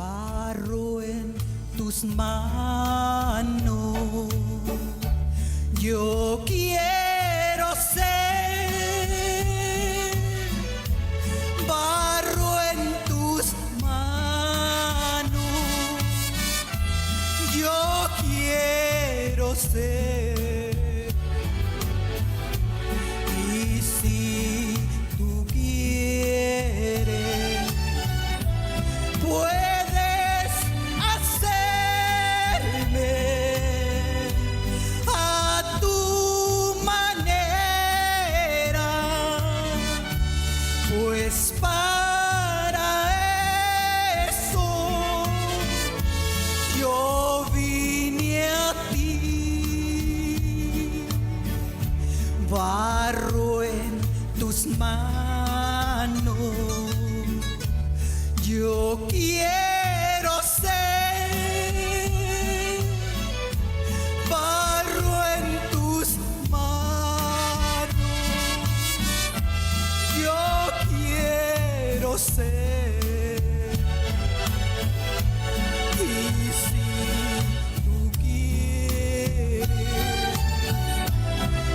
barro en tus manos. Yo quiero ser barro en tus manos. Yo quiero ser. Y si tú quieres, puedes hacerme a tu manera, pues para eso yo vine a ti. Barro en tus manos, yo quiero ser barro en tus manos. Yo quiero ser. Y si tú quieres,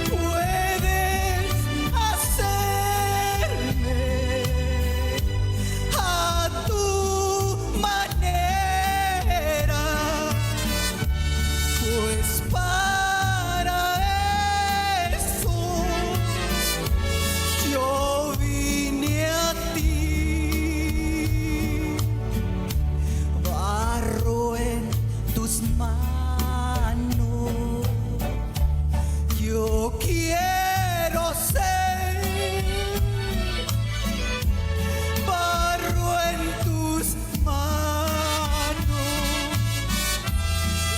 puedes hacerme a tu manera, pues para eso yo vine a ti. Barro en tus manos, yo quiero ser barro en tus manos.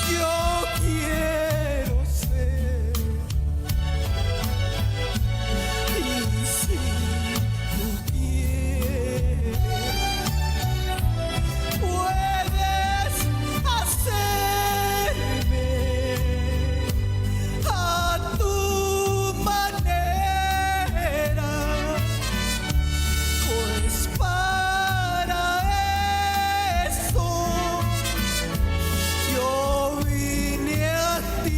Yo quiero ser. Y si tú quieres, puedes hacerme a tu manera, pues para eso yo vine a ti.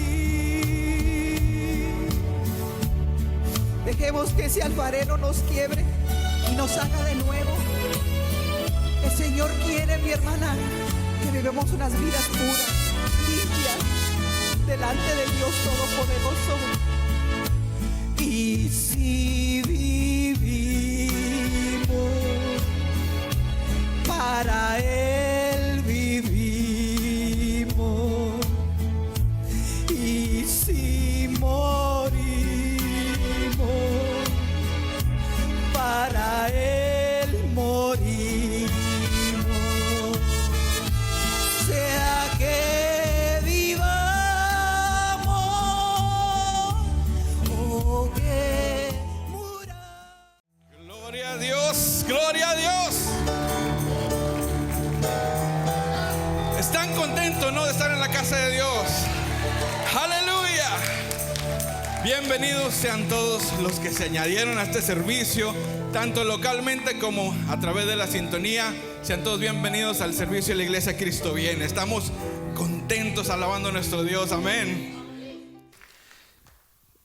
Dejemos que ese alfarero nos quiebre y nos haga de nuevo. El Señor quiere, mi hermana, que vivamos unas vidas puras, limpias, delante de Dios Todopoderoso. Y si vivimos, para Él vivimos. Y si morimos, para Él morimos. Sea que vivamos o que muramos. Gloria a Dios, gloria a Dios. ¿Están contentos, no, de estar en la casa de Dios? Aleluya. Bienvenidos sean todos los que se añadieron a este servicio, tanto localmente como a través de la sintonía. Sean todos bienvenidos al servicio de la Iglesia Cristo Viene. Estamos contentos alabando a nuestro Dios, amén.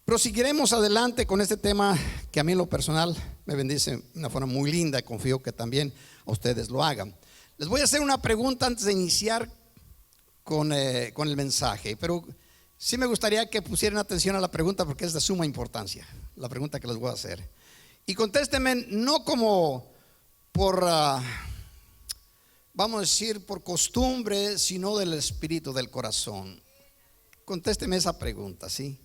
Proseguiremos adelante con este tema que a mí en lo personal me bendice de una forma muy linda y confío que también a ustedes lo hagan. Les voy a hacer una pregunta antes de iniciar con el mensaje, pero sí me gustaría que pusieran atención a la pregunta porque es de suma importancia, la pregunta que les voy a hacer. Y contéstenme no como por, vamos a decir, por costumbre, sino del espíritu, del corazón. Contéstenme esa pregunta, ¿sí?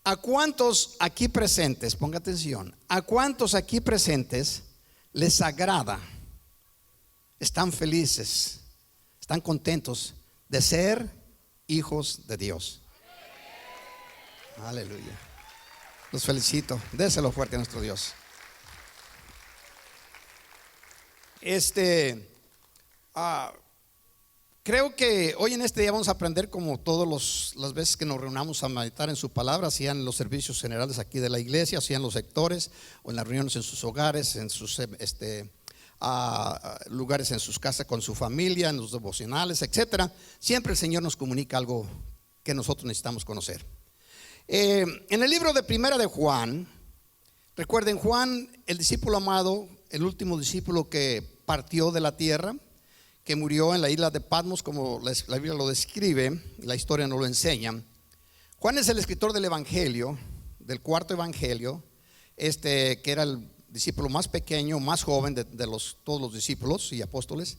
¿A cuántos aquí presentes, ponga atención, a cuántos aquí presentes les agrada, están felices, están contentos de ser hijos de Dios? Aleluya. Los felicito. Déselo fuerte a nuestro Dios. Creo que hoy en este día vamos a aprender, como todas las veces que nos reunamos a meditar en su palabra, sean los servicios generales aquí de la iglesia, sean los sectores o en las reuniones en sus hogares, en sus a lugares en sus casas con su familia, en los devocionales, etcétera. Siempre el Señor nos comunica algo que nosotros necesitamos conocer. En el libro de Primera de Juan, recuerden, Juan, el discípulo amado, el último discípulo que partió de la tierra, que murió en la isla de Patmos, como la Biblia lo describe, la historia nos lo enseña. Juan es el escritor del Evangelio, del cuarto Evangelio, que era el discípulo más pequeño, más joven de todos los discípulos y apóstoles.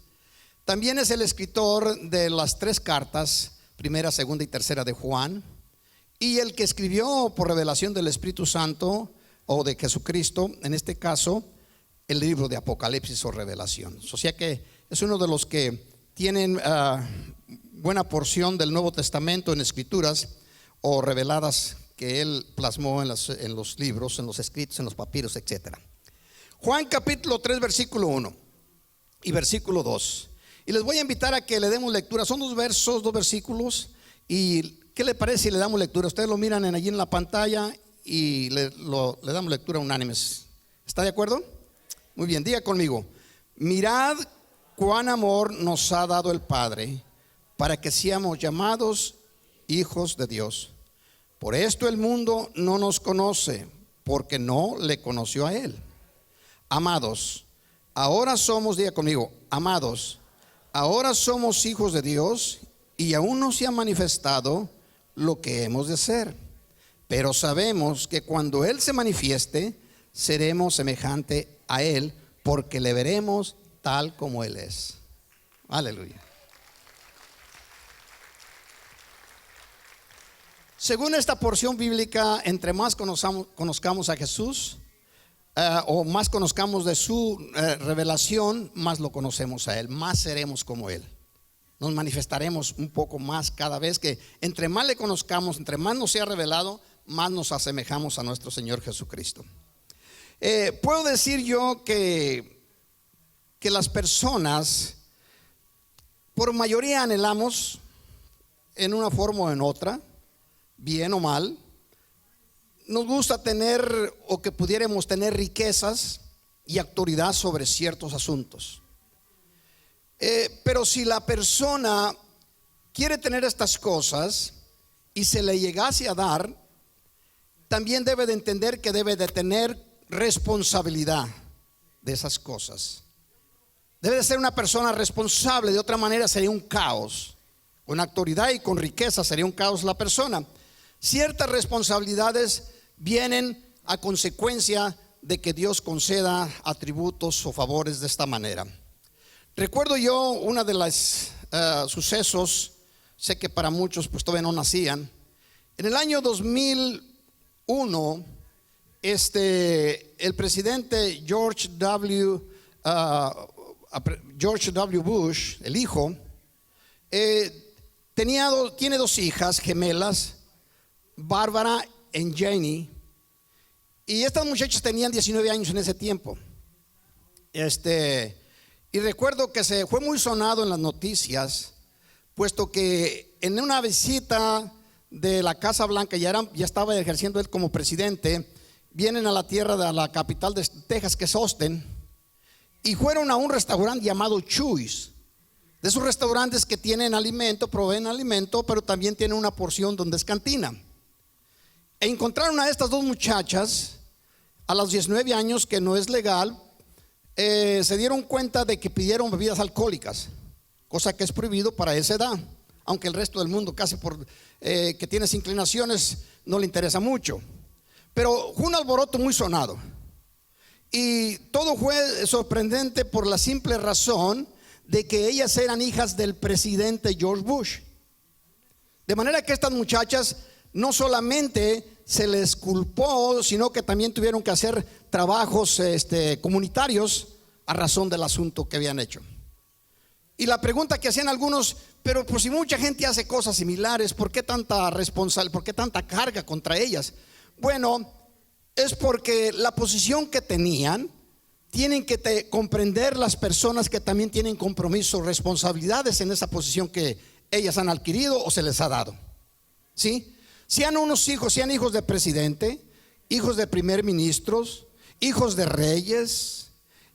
También es el escritor de las 3 cartas, primera, segunda y tercera de Juan, y el que escribió por revelación del Espíritu Santo o de Jesucristo, en este caso, el libro de Apocalipsis o Revelación. O sea que es uno de los que tienen buena porción del Nuevo Testamento en escrituras o reveladas que él plasmó en los libros, en los escritos, en los papiros, etc. Juan capítulo 3 versículo 1 y versículo 2. Y les voy a invitar a que le demos lectura. Son 2 versículos. ¿Y qué le parece si le damos lectura? Ustedes lo miran allí en la pantalla y le damos lectura unánimes. ¿Está de acuerdo? Muy bien, diga conmigo: mirad cuán amor nos ha dado el Padre para que seamos llamados hijos de Dios. Por esto el mundo no nos conoce, porque no le conoció a Él. Amados, ahora somos, diga conmigo, amados, ahora somos hijos de Dios y aún no se ha manifestado lo que hemos de ser. Pero sabemos que cuando Él se manifieste, seremos semejante a Él, porque le veremos tal como Él es. Aleluya. Según esta porción bíblica, entre más conozcamos a Jesús, o más conozcamos de su revelación, más lo conocemos a Él, más seremos como Él. Nos manifestaremos un poco más cada vez que entre más le conozcamos, entre más nos sea revelado, más nos asemejamos a nuestro Señor Jesucristo. Puedo decir yo que las personas por mayoría anhelamos en una forma o en otra, bien o mal. Nos gusta tener o que pudiéramos tener riquezas y autoridad sobre ciertos asuntos. Pero si la persona quiere tener estas cosas y se le llegase a dar, también debe de entender que debe de tener responsabilidad de esas cosas. Debe de ser una persona responsable, de otra manera sería un caos. Con autoridad y con riqueza sería un caos la persona. Ciertas responsabilidades vienen a consecuencia de que Dios conceda atributos o favores de esta manera. Recuerdo yo una de los sucesos, sé que para muchos pues todavía no nacían. En el año 2001, el presidente George W. Bush, el hijo, tiene 2 hijas gemelas, Bárbara y Jenny, y estas muchachas tenían 19 años en ese tiempo. Y recuerdo que se fue muy sonado en las noticias, puesto que en una visita de la Casa Blanca, ya estaba ejerciendo él como presidente, vienen a la tierra de la capital de Texas, que es Austin, y fueron a un restaurante llamado Chuy's. De esos restaurantes que tienen alimento, proveen alimento, pero también tienen una porción donde es cantina. E encontraron a estas 2 muchachas a los 19 años, que no es legal. Se dieron cuenta de que pidieron bebidas alcohólicas, cosa que es prohibido para esa edad, aunque el resto del mundo casi que tienes inclinaciones no le interesa mucho. Pero fue un alboroto muy sonado, y todo fue sorprendente por la simple razón de que ellas eran hijas del presidente George Bush. De manera que estas muchachas no solamente se les culpó, sino que también tuvieron que hacer trabajos comunitarios a razón del asunto que habían hecho. Y la pregunta que hacían algunos: pero pues si mucha gente hace cosas similares, ¿por qué tanta responsabilidad, por qué tanta carga contra ellas? Bueno, es porque la posición que tenían, tienen que comprender las personas que también tienen compromisos, responsabilidades en esa posición que ellas han adquirido o se les ha dado. ¿Sí? Sean unos hijos, sean hijos de presidente, hijos de primer ministros, hijos de reyes,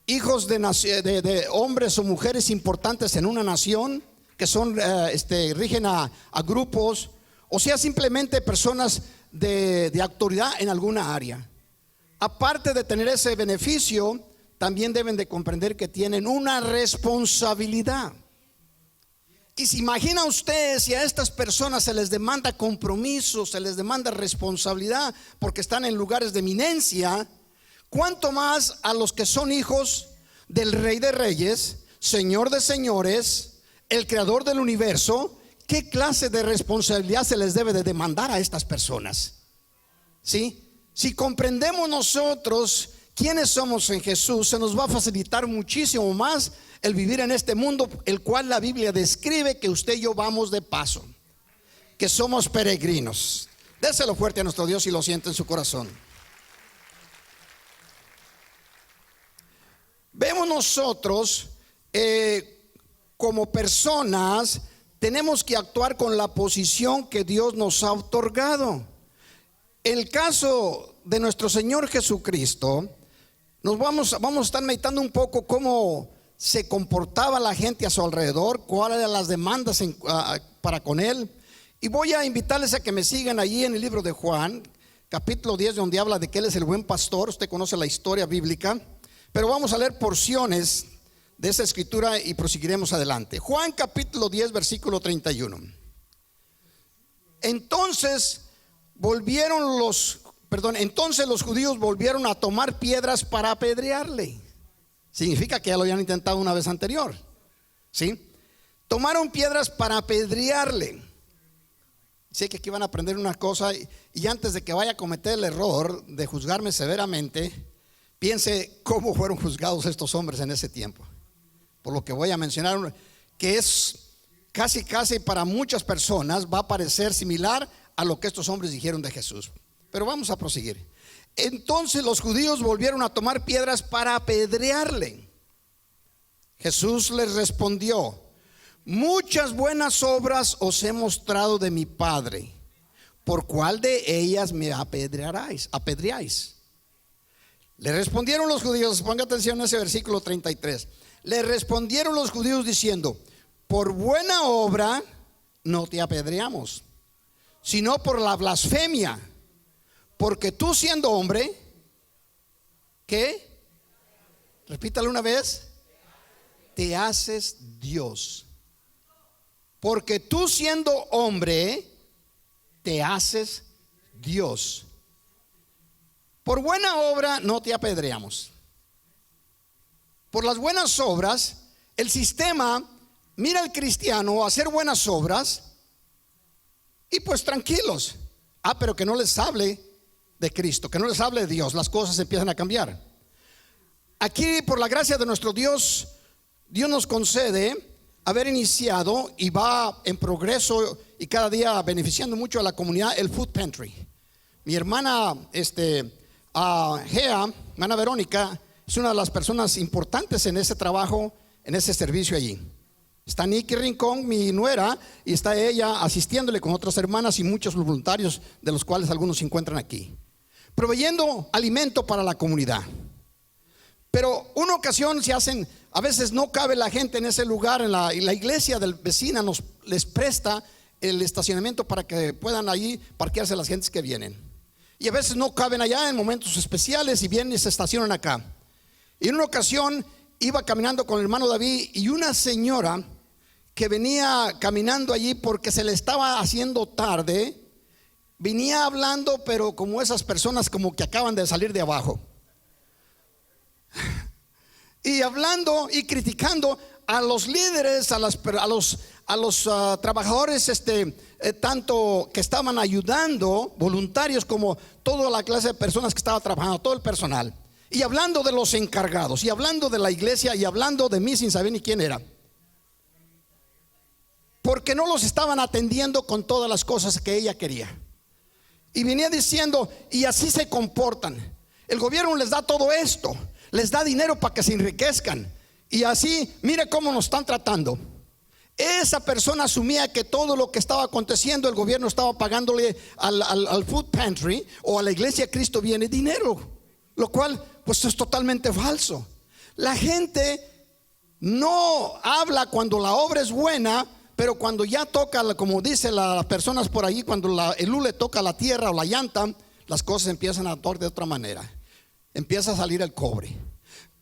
hijos de hombres o mujeres importantes en una nación, que son rigen a grupos, o sea, simplemente personas de autoridad en alguna área. Aparte de tener ese beneficio, también deben de comprender que tienen una responsabilidad. Y se imagina usted si a estas personas se les demanda compromiso, se les demanda responsabilidad porque están en lugares de eminencia, cuánto más a los que son hijos del Rey de Reyes, Señor de Señores, el Creador del universo. ¿Qué clase de responsabilidad se les debe de demandar a estas personas? ¿Sí? Si comprendemos nosotros quiénes somos en Jesús, se nos va a facilitar muchísimo más el vivir en este mundo, el cual la Biblia describe que usted y yo vamos de paso, que somos peregrinos. Déselo fuerte a nuestro Dios y lo siente en su corazón. Vemos nosotros como personas, tenemos que actuar con la posición que Dios nos ha otorgado. En el caso de nuestro Señor Jesucristo, nos vamos a estar meditando un poco cómo se comportaba la gente a su alrededor, cuáles eran las demandas para con Él. Y voy a invitarles a que me sigan allí en el libro de Juan, capítulo 10, donde habla de que Él es el buen pastor. Usted conoce la historia bíblica, pero vamos a leer porciones de esa escritura y proseguiremos adelante. Juan capítulo 10, versículo 31. Entonces los judíos volvieron a tomar piedras para apedrearle. Significa que ya lo habían intentado una vez anterior, ¿sí? Tomaron piedras para apedrearle. Sé que aquí van a aprender una cosa, y antes de que vaya a cometer el error de juzgarme severamente, piense cómo fueron juzgados estos hombres en ese tiempo. Por lo que voy a mencionar, que es casi para muchas personas va a parecer similar a lo que estos hombres dijeron de Jesús. Pero vamos a proseguir. Entonces los judíos volvieron a tomar piedras para apedrearle. Jesús les respondió: muchas buenas obras os he mostrado de mi Padre, ¿por cuál de ellas me apedreáis? Le respondieron los judíos, ponga atención a ese versículo 33. Le respondieron los judíos diciendo: por buena obra no te apedreamos, sino por la blasfemia, porque tú siendo hombre, ¿qué? Repítalo una vez. Te haces Dios. Porque tú siendo hombre, te haces Dios. Por buena obra no te apedreamos. Por las buenas obras, el sistema mira al cristiano hacer buenas obras y pues tranquilos. Pero que no les hable de Cristo, que no les hable de Dios, las cosas empiezan a cambiar. Aquí, por la gracia de nuestro Dios, Dios nos concede haber iniciado y va en progreso y cada día beneficiando mucho a la comunidad el Food Pantry. Mi hermana hermana Verónica, es una de las personas importantes en ese trabajo, en ese servicio allí. Está Nicky Rincón, mi nuera, y está ella asistiéndole con otras hermanas y muchos voluntarios, de los cuales algunos se encuentran aquí, proveyendo alimento para la comunidad. Pero una ocasión a veces no cabe la gente en ese lugar, y la iglesia del vecina les presta el estacionamiento para que puedan allí parquearse las gentes que vienen. Y a veces no caben allá en momentos especiales y vienen y se estacionan acá. Y en una ocasión iba caminando con el hermano David y una señora que venía caminando allí porque se le estaba haciendo tarde, venía hablando, pero como esas personas como que acaban de salir de abajo, y hablando y criticando a los líderes, a los trabajadores, tanto que estaban ayudando, voluntarios, como toda la clase de personas que estaba trabajando, todo el personal, y hablando de los encargados, y hablando de la iglesia, y hablando de mí sin saber ni quién era, porque no los estaban atendiendo con todas las cosas que ella quería. Y venía diciendo: y así se comportan, el gobierno les da todo esto, les da dinero para que se enriquezcan, y así mire cómo nos están tratando. Esa persona asumía que todo lo que estaba aconteciendo, el gobierno estaba pagándole al Food Pantry o a la iglesia Cristo Viene dinero, lo cual pues es totalmente falso. La gente no habla cuando la obra es buena, pero cuando ya toca, como dicen las personas por ahí, cuando el hule toca la tierra o la llanta, las cosas empiezan a actuar de otra manera. Empieza a salir el cobre.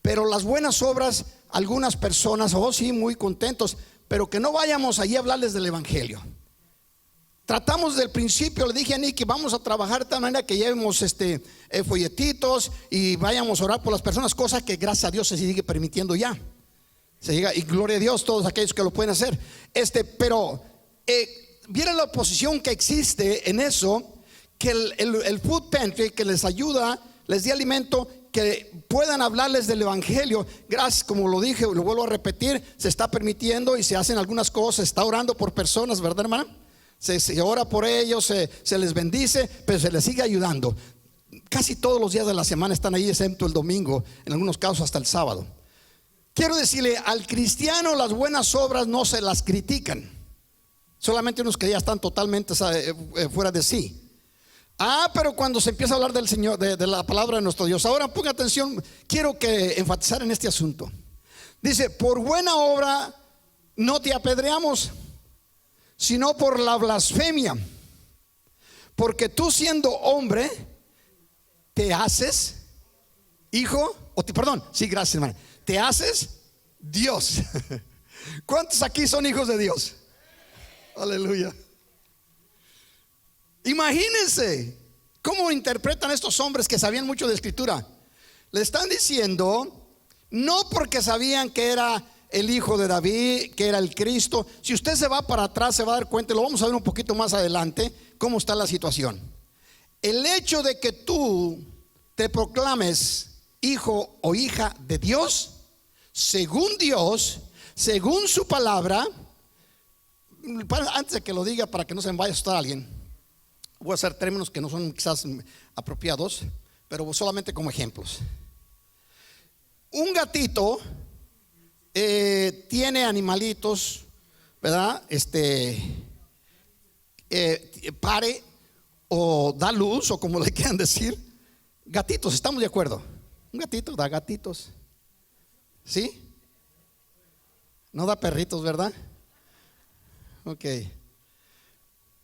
Pero las buenas obras, algunas personas, oh sí, muy contentos, pero que no vayamos allí a hablarles del evangelio. Tratamos del principio, le dije a Nicky, vamos a trabajar de tal manera que llevemos folletitos y vayamos a orar por las personas, cosa que gracias a Dios se sigue permitiendo ya. Se llega, y gloria a Dios todos aquellos que lo pueden hacer. Pero vieron la oposición que existe en eso, que el food pantry que les ayuda, les dé alimento, que puedan hablarles del evangelio. Gracias, como lo dije, lo vuelvo a repetir, se está permitiendo y se hacen algunas cosas, se está orando por personas, ¿verdad, hermana? Se ora por ellos, se les bendice, pero se les sigue ayudando. Casi todos los días de la semana están ahí, excepto el domingo, en algunos casos hasta el sábado. Quiero decirle, al cristiano las buenas obras no se las critican, solamente unos que ya están totalmente fuera de sí. Pero cuando se empieza a hablar del Señor, de la palabra de nuestro Dios, ahora ponga atención, quiero que enfatizar en este asunto. Dice, por buena obra no te apedreamos, sino por la blasfemia, porque tú siendo hombre te haces hijo, gracias, hermano, te haces Dios. ¿Cuántos aquí son hijos de Dios? Aleluya. Imagínense cómo interpretan estos hombres que sabían mucho de escritura. Le están diciendo, no porque sabían que era el hijo de David, que era el Cristo. Si usted se va para atrás se va a dar cuenta, lo vamos a ver un poquito más adelante, cómo está la situación. El hecho de que tú te proclames hijo o hija de Dios, según su palabra, antes de que lo diga, para que no se me vaya a asustar a alguien, voy a hacer términos que no son quizás apropiados, pero solamente como ejemplos. Un gatito tiene animalitos, ¿verdad? Pare o da luz, o como le quieran decir. Gatitos, ¿estamos de acuerdo? Un gatito da gatitos, ¿sí? No da perritos, ¿verdad? Ok.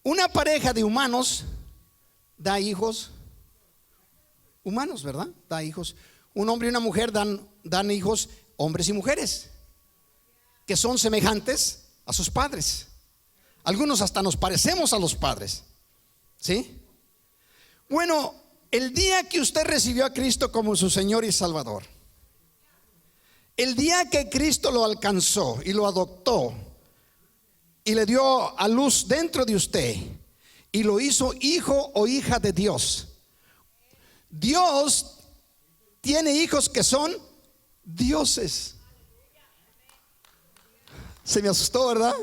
Una pareja de humanos da hijos humanos, ¿verdad? Da hijos. Un hombre y una mujer dan hijos, hombres y mujeres, que son semejantes a sus padres. Algunos hasta nos parecemos a los padres, ¿sí? Bueno, el día que usted recibió a Cristo como su Señor y Salvador, el día que Cristo lo alcanzó y lo adoptó y le dio a luz dentro de usted y lo hizo hijo o hija de Dios, Dios tiene hijos que son dioses. Se me asustó, ¿verdad?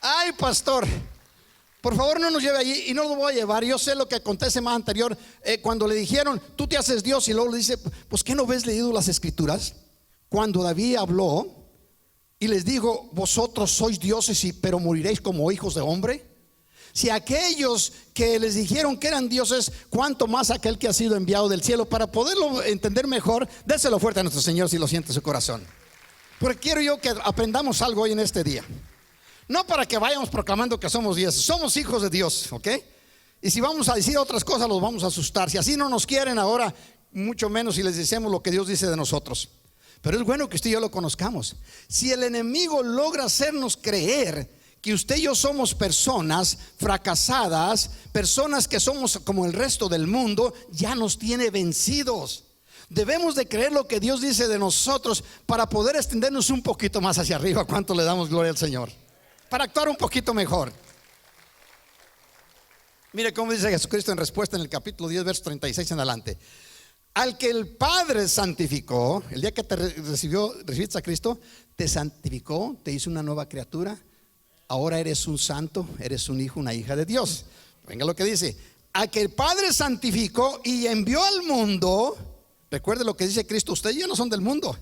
Ay, pastor, por favor no nos lleve allí. Y no lo voy a llevar. Yo sé lo que conté semana anterior, cuando le dijeron, tú te haces Dios, y luego le dice, pues ¿qué no ves leído las escrituras? Cuando David habló y les dijo, vosotros sois dioses, pero moriréis como hijos de hombre. Si aquellos que les dijeron que eran dioses, cuánto más aquel que ha sido enviado del cielo. Para poderlo entender mejor, déselo fuerte a nuestro Señor si lo siente en su corazón, porque quiero yo que aprendamos algo hoy en este día. No para que vayamos proclamando que somos dioses, somos hijos de Dios, ¿ok? Y si vamos a decir otras cosas, los vamos a asustar. Si así no nos quieren ahora, mucho menos si les decimos lo que Dios dice de nosotros. Pero es bueno que usted y yo lo conozcamos. Si el enemigo logra hacernos creer que usted y yo somos personas fracasadas, personas que somos como el resto del mundo, ya nos tiene vencidos. Debemos de creer lo que Dios dice de nosotros para poder extendernos un poquito más hacia arriba. ¿Cuánto le damos gloria al Señor? Para actuar un poquito mejor. Mire cómo dice Jesucristo en respuesta en el capítulo 10, verso 36 en adelante. Al que el Padre santificó, el día que te recibiste a Cristo, te santificó, te hizo una nueva criatura. Ahora eres un santo, eres un hijo, una hija de Dios. Venga lo que dice. Al que el Padre santificó y envió al mundo. Recuerde lo que dice Cristo, ustedes ya no son del mundo.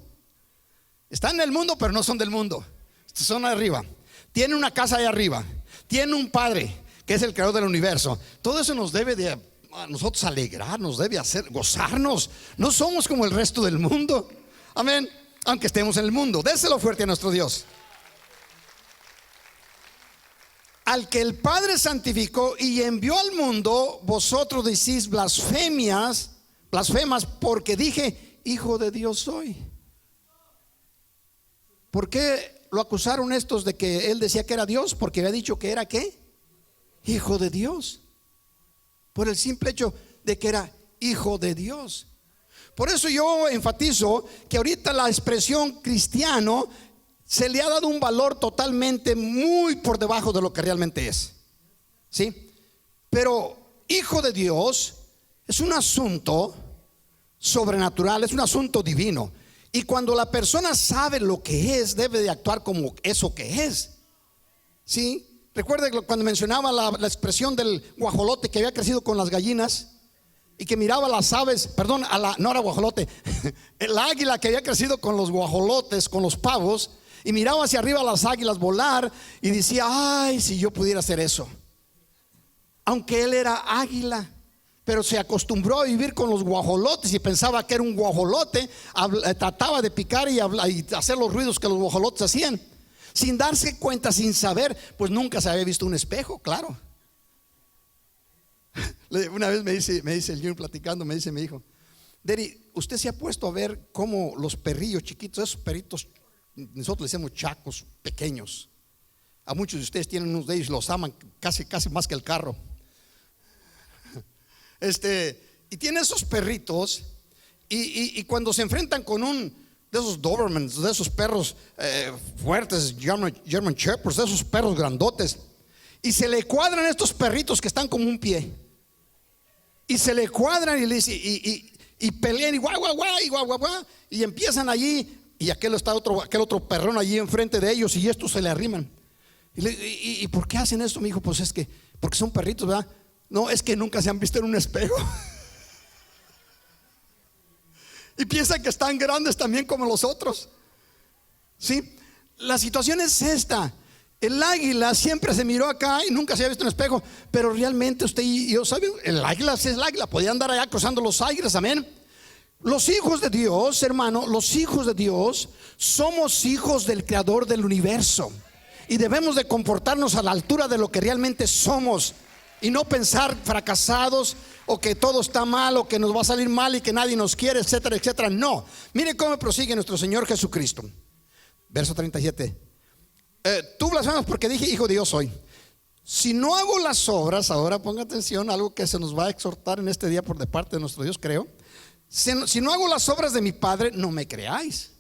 Están en el mundo, pero no son del mundo. Son arriba. Tienen una casa allá arriba. Tienen un Padre que es el creador del universo. Todo eso nos debe de a nosotros alegrarnos, debe hacer gozarnos. No somos como el resto del mundo. Amén. Aunque estemos en el mundo, déselo fuerte a nuestro Dios. Al que el Padre santificó y envió al mundo, vosotros decís blasfemas, porque dije, Hijo de Dios soy. ¿Por qué lo acusaron estos de que él decía que era Dios? Porque había dicho que era ¿qué? Hijo de Dios. Por el simple hecho de que era Hijo de Dios. Por eso yo enfatizo que ahorita la expresión cristiano se le ha dado un valor totalmente muy por debajo de lo que realmente es. ¿Sí? Pero Hijo de Dios es un asunto sobrenatural, es un asunto divino. Y cuando la persona sabe lo que es, debe de actuar como eso que es. ¿Sí? Recuerde cuando mencionaba la expresión del guajolote que había crecido con las gallinas y que miraba a las aves, perdón, no era guajolote, el águila que había crecido con los guajolotes, con los pavos, y miraba hacia arriba a las águilas volar y decía, ay, si yo pudiera hacer eso. Aunque él era águila, pero se acostumbró a vivir con los guajolotes y pensaba que era un guajolote, trataba de picar y hacer los ruidos que los guajolotes hacían, sin darse cuenta, sin saber, pues nunca se había visto un espejo, claro. Una vez me dice el Junior platicando, me dice mi hijo, Daddy, ¿usted se ha puesto a ver cómo los perrillos chiquitos, esos perritos, nosotros les decimos chacos pequeños, a muchos de ustedes tienen unos de ellos, los aman casi más que el carro, y tiene esos perritos y cuando se enfrentan con un de esos Dobermans, de esos perros fuertes, German Shepherds, de esos perros grandotes, y se le cuadran estos perritos que están como un pie, y se le cuadran y le dice, y pelean y guau, y empiezan allí, y aquel otro perrón allí enfrente de ellos, y estos se le arriman. ¿Y por qué hacen esto? Me dijo, pues es que porque son perritos, ¿verdad? No, es que nunca se han visto en un espejo. Y piensan que están grandes también como los otros. ¿Sí? La situación es esta. El águila siempre se miró acá y nunca se había visto en un espejo. Pero realmente usted y yo saben, el águila es el águila. Podía andar allá cruzando los aires, amén. Los hijos de Dios, hermano, los hijos de Dios somos hijos del creador del universo. Y debemos de comportarnos a la altura de lo que realmente somos. Y no pensar fracasados o que todo está mal o que nos va a salir mal y que nadie nos quiere, etcétera, etcétera. No, mire cómo prosigue nuestro Señor Jesucristo. Verso 37. Tú blasfemas porque dije Hijo de Dios soy. Si no hago las obras, ahora ponga atención, algo que se nos va a exhortar en este día por de parte de nuestro Dios, creo. Si no hago las obras de mi Padre, no me creáis.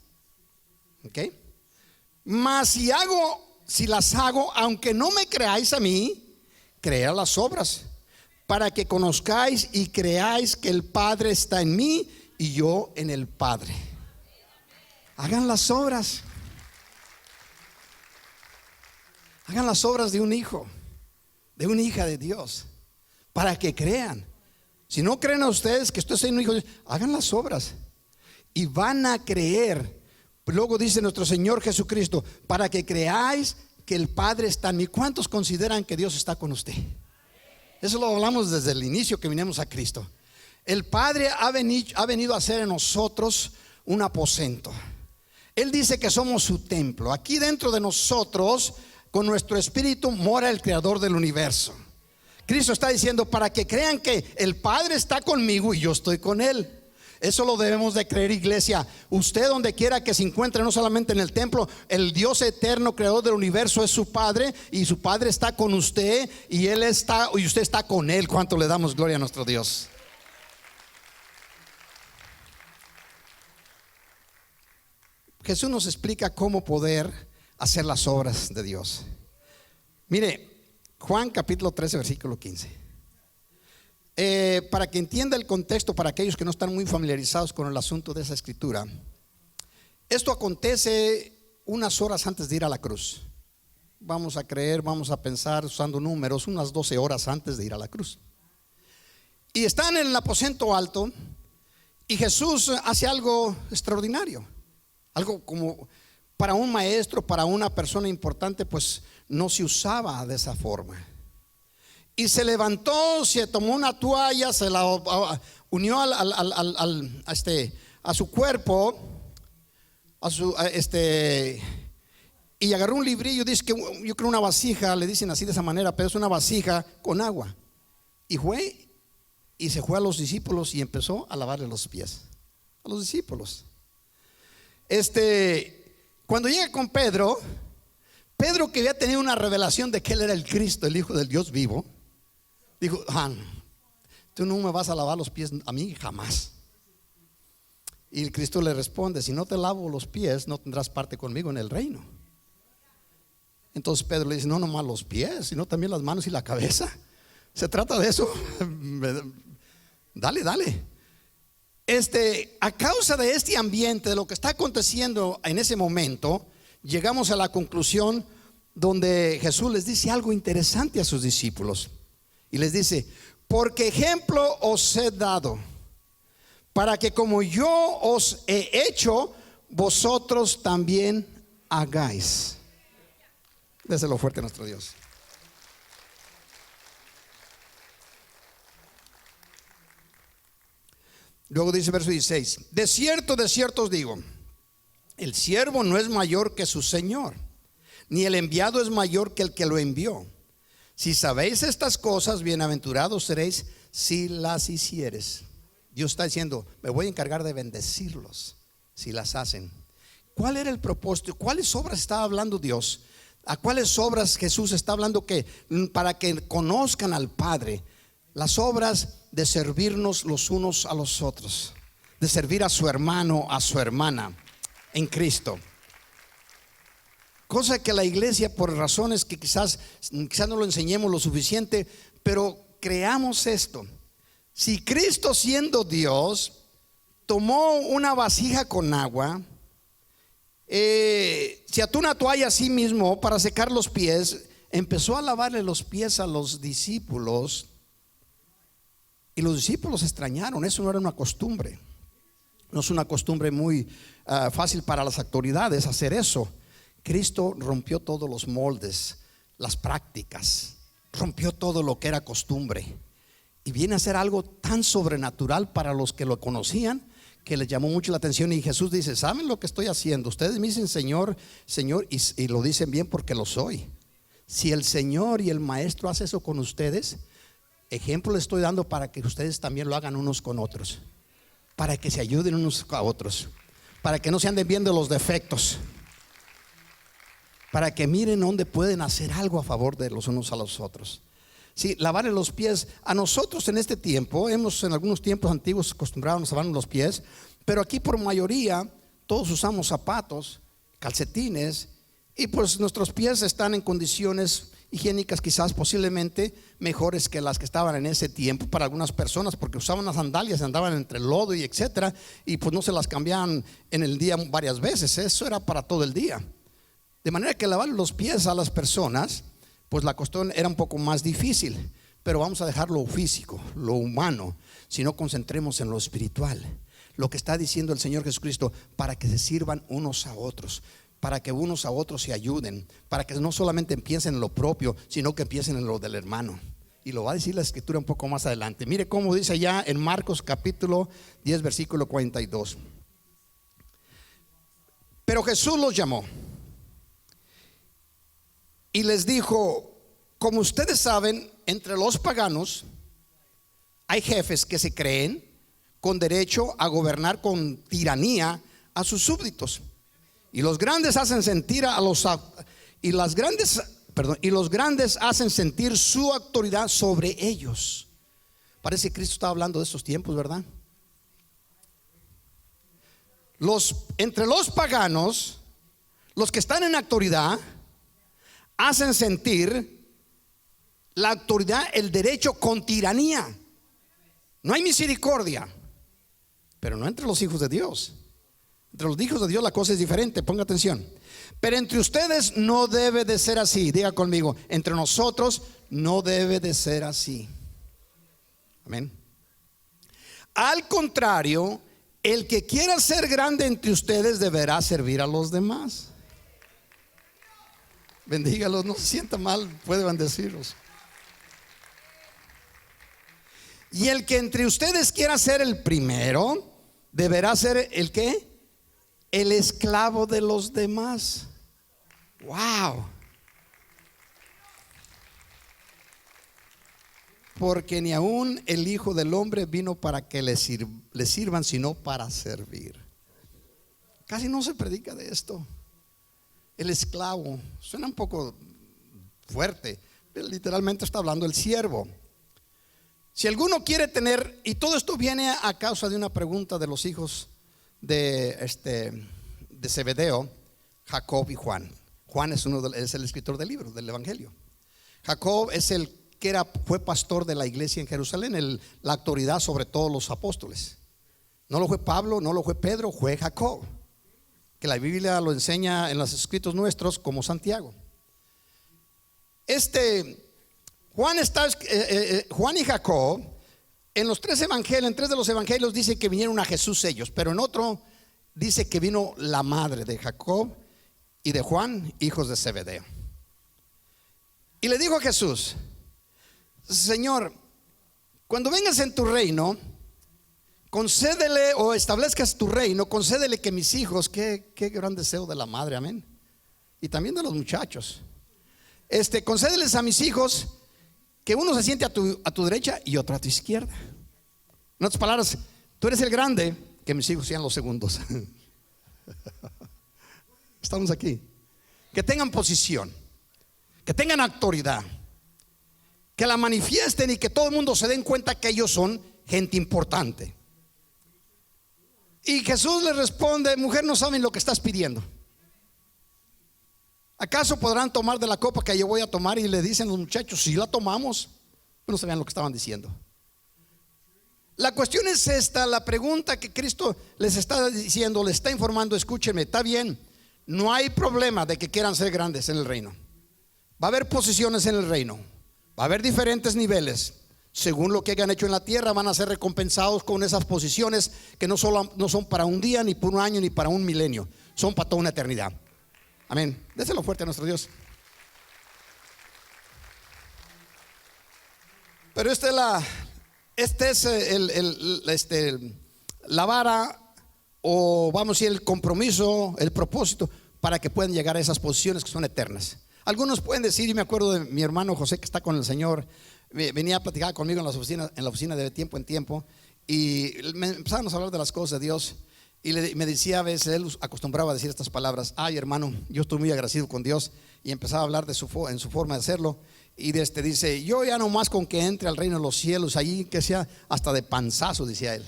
¿Ok? Mas si las hago, aunque no me creáis a mí, cread las obras, para que conozcáis y creáis que el Padre está en mí y yo en el Padre. Hagan las obras. Hagan las obras de un hijo, de una hija de Dios, para que crean. Si no creen a ustedes que estoy siendo un hijo de Dios, hagan las obras y van a creer. Luego dice nuestro Señor Jesucristo, para que creáis que el Padre está en mí. ¿Cuántos consideran que Dios está con usted? Eso lo hablamos desde el inicio que vinimos a Cristo. El Padre ha venido a hacer en nosotros un aposento. Él dice que somos su templo. Aquí dentro de nosotros, con nuestro espíritu, mora el creador del universo. Cristo está diciendo, para que crean que el Padre está conmigo y yo estoy con Él. Eso lo debemos de creer, iglesia. Usted donde quiera que se encuentre, no solamente en el templo, el Dios eterno, creador del universo, es su Padre, y su Padre está con usted y usted está con Él. ¿Cuánto le damos gloria a nuestro Dios? Jesús nos explica cómo poder hacer las obras de Dios. Mire, Juan capítulo 13 versículo 15. Para que entienda el contexto, para aquellos que no están muy familiarizados con el asunto de esa escritura, esto acontece unas horas antes de ir a la cruz. Vamos a creer, vamos a pensar usando números, unas 12 horas antes de ir a la cruz. Y están en el aposento alto y Jesús hace algo extraordinario, algo como para un maestro, para una persona importante, pues no se usaba de esa forma. y se levantó, se tomó una toalla, se la unió a su cuerpo, y agarró un librillo, dice que yo creo una vasija, le dicen así de esa manera, pero es una vasija con agua. Y se fue a los discípulos y empezó a lavarle los pies a los discípulos. Cuando llega con Pedro que había tenido una revelación de que él era el Cristo, el Hijo del Dios vivo, dijo: tú no me vas a lavar los pies a mí jamás. Y el Cristo le responde: si no te lavo los pies, no tendrás parte conmigo en el reino. Entonces Pedro le dice: no nomás los pies, sino también las manos y la cabeza. ¿Se trata de eso? Dale. A causa de este ambiente, de lo que está aconteciendo en ese momento, llegamos a la conclusión donde Jesús les dice algo interesante a sus discípulos. Y les dice: porque ejemplo os he dado, para que como yo os he hecho, vosotros también hagáis. Déselo fuerte a nuestro Dios. Luego dice verso 16: de cierto os digo, el siervo no es mayor que su señor, ni el enviado es mayor que el que lo envió. Si sabéis estas cosas, bienaventurados seréis si las hicieres. Dios está diciendo: me voy a encargar de bendecirlos si las hacen. ¿Cuál era el propósito? ¿Cuáles obras estaba hablando Dios? ¿A cuáles obras Jesús está hablando? Que para que conozcan al Padre. Las obras de servirnos los unos a los otros, de servir a su hermano, a su hermana en Cristo. Cosa que la iglesia, por razones que quizás no lo enseñemos lo suficiente, pero creamos esto. Si Cristo, siendo Dios, tomó una vasija con agua, se ató una toalla a sí mismo para secar los pies, empezó a lavarle los pies a los discípulos, y los discípulos extrañaron. Eso no era una costumbre. No es una costumbre muy fácil para las autoridades hacer eso. Cristo rompió todos los moldes, las prácticas, rompió todo lo que era costumbre, y viene a ser algo tan sobrenatural para los que lo conocían, que les llamó mucho la atención. Y Jesús dice: ¿saben lo que estoy haciendo? Ustedes me dicen Señor, Señor, y lo dicen bien porque lo soy. Si el Señor y el Maestro hace eso con ustedes, ejemplo les estoy dando para que ustedes también lo hagan unos con otros, para que se ayuden unos a otros, para que no se anden viendo los defectos, para que miren dónde pueden hacer algo a favor de los unos a los otros. Sí, lavarle los pies. A nosotros en este tiempo, en algunos tiempos antiguos acostumbrados a lavarnos los pies, pero aquí por mayoría todos usamos zapatos, calcetines, y pues nuestros pies están en condiciones higiénicas quizás posiblemente mejores que las que estaban en ese tiempo para algunas personas, porque usaban las sandalias, andaban entre el lodo y etcétera, y pues no se las cambiaban en el día varias veces. Eso era para todo el día, de manera que lavar los pies a las personas, pues la cuestión era un poco más difícil. Pero vamos a dejar lo físico, lo humano, sino concentremos en lo espiritual, lo que está diciendo el Señor Jesucristo, para que se sirvan unos a otros, para que unos a otros se ayuden, para que no solamente empiecen en lo propio, sino que empiecen en lo del hermano. Y lo va a decir la escritura un poco más adelante. Mire cómo dice allá en Marcos capítulo 10 versículo 42. Pero Jesús los llamó y les dijo: como ustedes saben, entre los paganos hay jefes que se creen con derecho a gobernar con tiranía a sus súbditos, y los grandes hacen sentir los grandes hacen sentir su autoridad sobre ellos. Parece que Cristo está hablando de estos tiempos, ¿verdad? Entre los paganos, los que están en autoridad hacen sentir la autoridad, el derecho con tiranía. No hay misericordia, pero no entre los hijos de Dios. Entre los hijos de Dios la cosa es diferente, ponga atención. Pero entre ustedes no debe de ser así. Diga conmigo: entre nosotros no debe de ser así. Amén. Al contrario, el que quiera ser grande entre ustedes deberá servir a los demás. Bendígalos, no se sienta mal, puede bendecirlos. Y el que entre ustedes quiera ser el primero, deberá ser el ¿qué? El esclavo de los demás. Wow. Porque ni aún el Hijo del Hombre vino para que le sirvan, sino para servir. Casi no se predica de esto. El esclavo suena un poco fuerte, pero literalmente está hablando el siervo. Si alguno quiere tener, y todo esto viene a causa de una pregunta de los hijos de Zebedeo, Jacob y Juan. Juan es el escritor del libro, del Evangelio. Jacob es el que fue pastor de la iglesia en Jerusalén, la autoridad sobre todos los apóstoles. No lo fue Pablo, no lo fue Pedro, fue Jacob, que la Biblia lo enseña en los escritos nuestros como Santiago. Juan y Jacob, en los tres evangelios, en tres de los evangelios dice que vinieron a Jesús ellos, pero en otro dice que vino la madre de Jacob y de Juan, hijos de Zebedeo. Y le dijo a Jesús: Señor, cuando vengas en tu reino, concédele o establezcas tu reino, concédele que mis hijos, qué gran deseo de la madre, amén, y también de los muchachos, concédeles a mis hijos que uno se siente a tu derecha y otro a tu izquierda. En otras palabras, tú eres el grande, que mis hijos sean los segundos. Estamos aquí. Que tengan posición, que tengan autoridad, que la manifiesten y que todo el mundo se den cuenta que ellos son gente importante. Y Jesús le responde: mujer, no saben lo que estás pidiendo. ¿Acaso podrán tomar de la copa que yo voy a tomar? Y le dicen los muchachos: si la tomamos. No sabían lo que estaban diciendo. La cuestión es esta, la pregunta que Cristo les está diciendo, les está informando: escúchenme, está bien, no hay problema de que quieran ser grandes en el reino. Va a haber posiciones en el reino, va a haber diferentes niveles. Según lo que hayan hecho en la tierra, van a ser recompensados con esas posiciones que no son para un día, ni por un año, ni para un milenio, son para toda una eternidad. Amén. Déselo fuerte a nuestro Dios. Pero la vara, o vamos a decir el compromiso, el propósito para que puedan llegar a esas posiciones que son eternas. Algunos pueden decir, y me acuerdo de mi hermano José, que está con el Señor, venía a platicar conmigo en la oficina de tiempo en tiempo, y empezamos a hablar de las cosas de Dios. Y me decía a veces, él acostumbraba a decir estas palabras: ay, hermano, yo estoy muy agradecido con Dios. Y empezaba a hablar en su forma de hacerlo. Y dice: yo ya no más con que entre al reino de los cielos, allí que sea hasta de panzazo, decía él.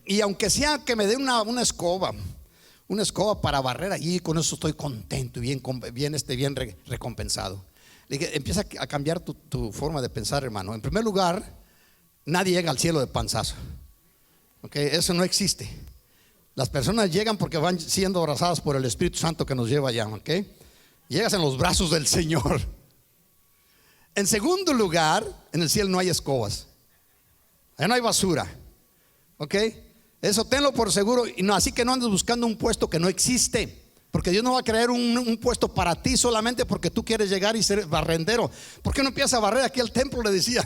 Y aunque sea que me dé una escoba para barrer allí, con eso estoy contento y bien recompensado. Le dije: empieza a cambiar tu forma de pensar, hermano. En primer lugar, nadie llega al cielo de panzazo. Okay, eso no existe. Las personas llegan porque van siendo abrazadas por el Espíritu Santo que nos lleva allá. Okay, llegas en los brazos del Señor. En segundo lugar, en el cielo no hay escobas, allá no hay basura. Okay, eso tenlo por seguro. Y no, así que no andes buscando un puesto que no existe, porque Dios no va a crear un puesto para ti solamente porque tú quieres llegar y ser barrendero. ¿Por qué no empiezas a barrer aquí al templo?, le decía.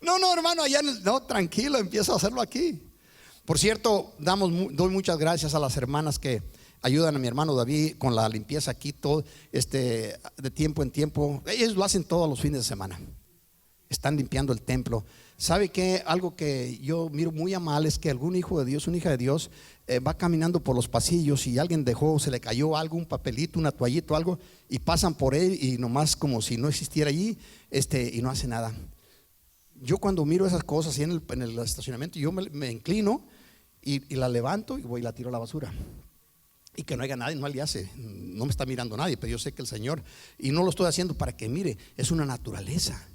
No, hermano, allá no, tranquilo, empiezo a hacerlo aquí. Por cierto, doy muchas gracias a las hermanas que ayudan a mi hermano David con la limpieza aquí, todo de tiempo en tiempo. Ellos lo hacen todos los fines de semana. Están limpiando el templo. ¿Sabe qué? Algo que yo miro muy a mal es que algún hijo de Dios, una hija de Dios, va caminando por los pasillos y alguien se le cayó algo, un papelito, una toallita, algo, y pasan por él y nomás como si no existiera allí, y no hace nada. Yo cuando miro esas cosas así en el estacionamiento, yo me inclino y la levanto y voy y la tiro a la basura. Y que no haya nadie, no le hace, no me está mirando nadie, pero yo sé que el Señor, y no lo estoy haciendo para que mire, es una naturaleza.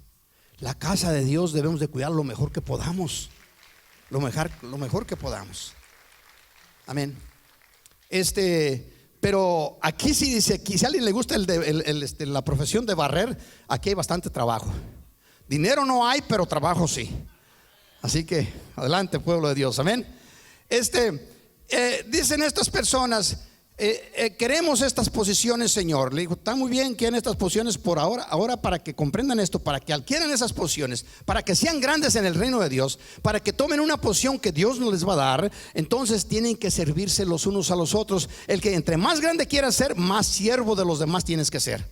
La casa de Dios debemos de cuidar lo mejor que podamos, lo mejor que podamos. Amén. Pero aquí sí dice, si a alguien le gusta la profesión de barrer, aquí hay bastante trabajo. Dinero no hay, pero trabajo sí. Así que adelante, pueblo de Dios, amén. Dicen estas personas, queremos estas posiciones, Señor. Le dijo, está muy bien, quieren estas posiciones por ahora para que comprendan esto, para que adquieran esas posiciones, para que sean grandes en el reino de Dios, para que tomen una posición que Dios no les va a dar. Entonces tienen que servirse los unos a los otros. El que entre más grande quiera ser, más siervo de los demás tienes que ser.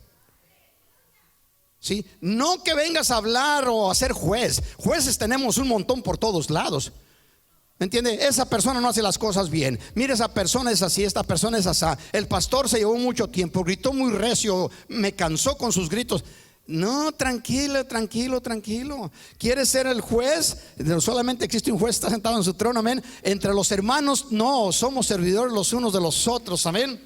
¿Sí? No que vengas a hablar o a ser juez. Jueces tenemos un montón por todos lados. ¿Me entiende? Esa persona no hace las cosas bien. Mira, esa persona es así, esta persona es así. El pastor se llevó mucho tiempo, gritó muy recio, me cansó con sus gritos. No, tranquilo. ¿Quieres ser el juez? Solamente existe un juez, está sentado en su trono, amén. Entre los hermanos, no, somos servidores los unos de los otros, amén.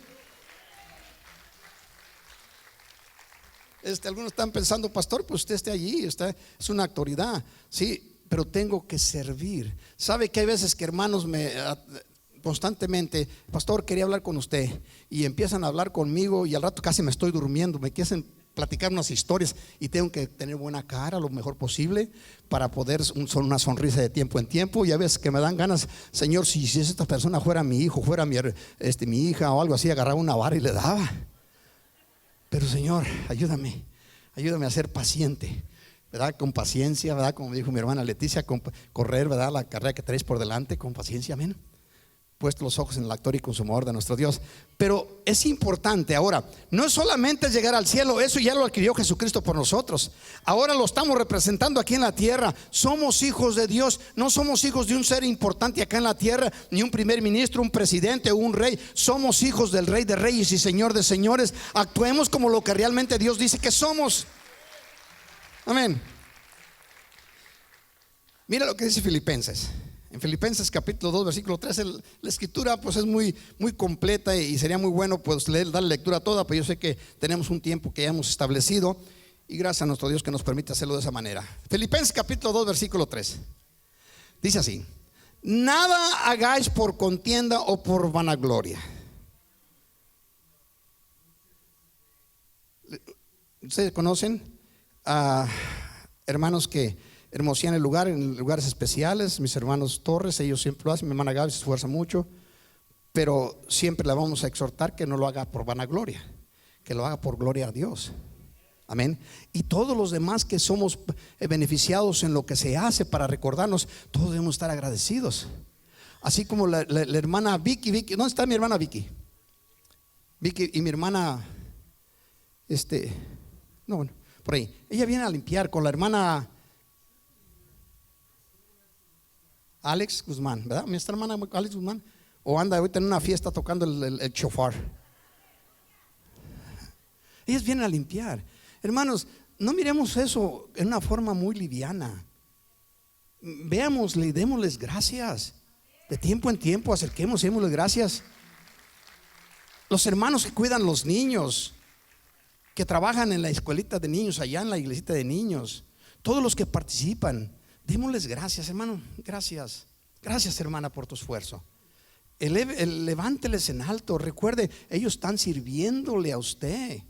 Algunos están pensando, pastor, pues usted esté allí, es una autoridad, sí. Pero tengo que servir. Sabe que hay veces que hermanos constantemente, pastor, quería hablar con usted, y empiezan a hablar conmigo y al rato casi me estoy durmiendo, me quieren platicar unas historias y tengo que tener buena cara lo mejor posible para poder una sonrisa de tiempo en tiempo. Y a veces que me dan ganas, Señor, si esta persona fuera mi hijo, fuera mi hija o algo así, agarraba una vara y le daba. Pero Señor, ayúdame a ser paciente, ¿verdad? Con paciencia, ¿verdad? Como dijo mi hermana Leticia, correr, ¿verdad? La carrera que traes por delante con paciencia, amén. Puesto los ojos en el actor y consumador de nuestro Dios. Pero es importante ahora, no es solamente llegar al cielo, eso ya lo adquirió Jesucristo por nosotros. Ahora lo estamos representando aquí en la tierra. Somos hijos de Dios, no somos hijos de un ser importante acá en la tierra, ni un primer ministro, un presidente o un rey. Somos hijos del Rey de Reyes y Señor de Señores. Actuemos como lo que realmente Dios dice que somos. Amén. Mira lo que dice Filipenses. En Filipenses capítulo 2 versículo 13, la escritura pues es muy completa y sería muy bueno pues darle lectura a toda, pero yo sé que tenemos un tiempo que ya hemos establecido y gracias a nuestro Dios que nos permite hacerlo de esa manera. Filipenses capítulo 2 versículo 3 dice así: nada hagáis por contienda o por vanagloria. ¿Ustedes conocen a hermanos que hermosían el lugar en lugares especiales? Mis hermanos Torres, ellos siempre lo hacen. Mi hermana Gaby se esfuerza mucho, pero siempre la vamos a exhortar que no lo haga por vanagloria, que lo haga por gloria a Dios. Amén. Y todos los demás que somos beneficiados en lo que se hace para recordarnos, todos debemos estar agradecidos. Así como la hermana Vicky, ¿dónde está mi hermana Vicky? Vicky y mi hermana por ahí. Ella viene a limpiar con la hermana Alex Guzmán, ¿verdad? Nuestra hermana Alex Guzmán. O anda ahorita en una fiesta tocando el shofar. Ellas vienen a limpiar. Hermanos, no miremos eso en una forma muy liviana. Veámosle y démosles gracias. De tiempo en tiempo acerquemos y démosles gracias. Los hermanos que cuidan los niños, que trabajan en la escuelita de niños, allá en la iglesita de niños, todos los que participan, démosles gracias, hermano. Gracias hermana por tu esfuerzo. Levánteles en alto. Recuerde, ellos están sirviéndole a usted.